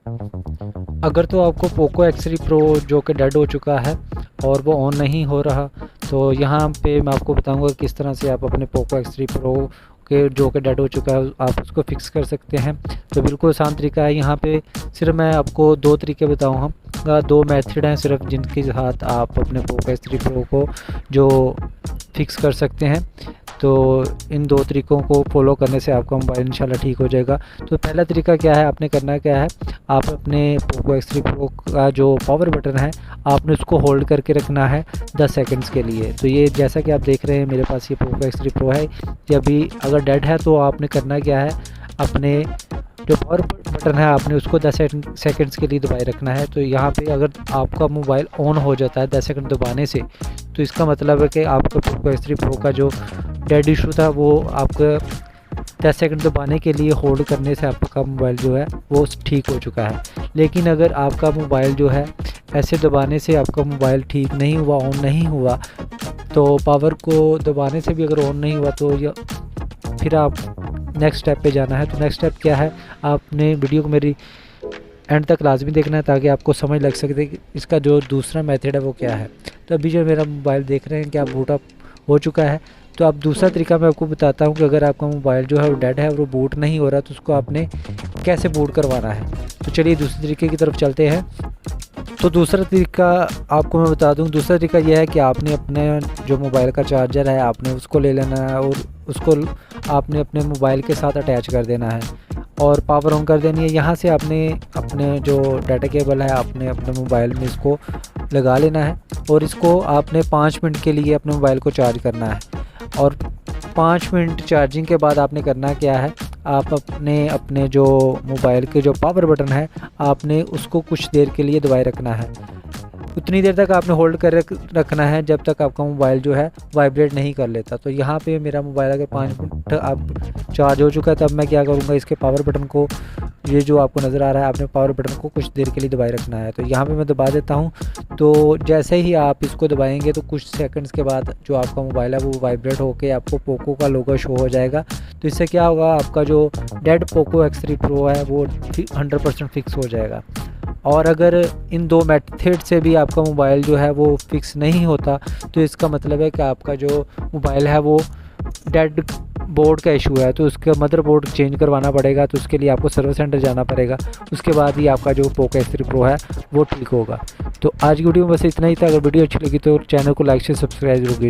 अगर तो आपको पोको X3 Pro जो कि डेड हो चुका है और वो ऑन नहीं हो रहा, तो यहाँ पे मैं आपको बताऊंगा किस तरह से आप अपने पोको X3 Pro के जो कि डेड हो चुका है आप उसको फिक्स कर सकते हैं। तो बिल्कुल आसान तरीका है। यहाँ पे सिर्फ मैं आपको दो तरीके बताऊँगा, दो मेथड हैं सिर्फ जिनके साथ आप अपने पोको X3 Pro को जो फिक्स कर सकते हैं। तो इन दो तरीक़ों को फॉलो करने से आपका मोबाइल इंशाल्लाह ठीक हो जाएगा। तो पहला तरीका क्या है, आपने करना क्या है, आप अपने पोको X3 Pro का जो पावर बटन है आपने उसको होल्ड करके रखना है 10 सेकंड्स के लिए। तो ये जैसा कि आप देख रहे हैं मेरे पास ये पोको X3 Pro है, ये अभी अगर डेड है तो आपने करना क्या है, अपने जो पावर बटन है आपने उसको 10 सेकंड्स के लिए दबाए रखना है। तो यहाँ पे अगर आपका मोबाइल ऑन हो जाता है 10 सेकंड दबाने से, तो इसका मतलब है कि आपका पोको X3 Pro का जो डेड इशू था वो आपका 10 सेकंड दबाने के लिए होल्ड करने से आपका मोबाइल जो है वो ठीक हो चुका है। लेकिन अगर आपका मोबाइल जो है ऐसे दबाने से आपका मोबाइल ठीक नहीं हुआ, ऑन नहीं हुआ, तो पावर को दबाने से भी अगर ऑन नहीं हुआ तो फिर आप नेक्स्ट स्टेप पे जाना है। तो नेक्स्ट स्टेप क्या है, आपने वीडियो को मेरी एंड तक लाजमी देखना है ताकि आपको समझ लग सके कि इसका जो दूसरा मेथड है वो क्या है। तो अभी जो मेरा मोबाइल देख रहे हैं कि आप बूट अप हो चुका है। तो अब दूसरा तरीका मैं आपको बताता हूँ कि अगर आपका मोबाइल जो है वो डेड है और वो बूट नहीं हो रहा तो उसको आपने कैसे बूट करवाना है। तो चलिए दूसरे तरीके की तरफ चलते हैं। तो दूसरा तरीका आपको मैं बता दूं, दूसरा तरीका यह है कि आपने अपने जो मोबाइल का चार्जर है आपने उसको ले लेना है और उसको आपने अपने मोबाइल के साथ अटैच कर देना है और पावर ऑन कर देनी है। यहाँ से आपने अपने जो डाटा केबल है आपने अपने मोबाइल में इसको लगा लेना है और इसको आपने 5 मिनट के लिए अपने मोबाइल को चार्ज करना है। और 5 मिनट चार्जिंग के बाद आपने करना क्या है, आप अपने जो मोबाइल के जो पावर बटन है आपने उसको कुछ देर के लिए दबाए रखना है। उतनी देर तक आपने होल्ड कर रखना है जब तक आपका मोबाइल जो है वाइब्रेट नहीं कर लेता। तो यहाँ पे मेरा मोबाइल अगर 5 मिनट अब चार्ज हो चुका है, तब मैं क्या करूँगा, इसके पावर बटन को, ये जो आपको नज़र आ रहा है, आपने पावर बटन को कुछ देर के लिए दबाए रखना है। तो यहाँ पे मैं दबा देता हूँ। तो जैसे ही आप इसको दबाएंगे तो कुछ सेकंड्स के बाद जो आपका मोबाइल है वो वाइब्रेट होकर आपको पोको का लोगो शो हो जाएगा। तो इससे क्या होगा, आपका जो डेड पोको X3 Pro है वो 100% फिक्स हो जाएगा। और अगर इन दो मेथड से भी आपका मोबाइल जो है वो फिक्स नहीं होता तो इसका मतलब है कि आपका जो मोबाइल है वो डेड बोर्ड का इशू है। तो उसका मदरबोर्ड चेंज करवाना पड़ेगा। तो उसके लिए आपको सर्विस सेंटर जाना पड़ेगा, उसके बाद ही आपका जो पोको X3 Pro है वो ठीक होगा। तो आज की वीडियो में बस इतना ही था। अगर वीडियो अच्छी लगी तो चैनल को लाइक से सब्सक्राइब जरूर कीजिए।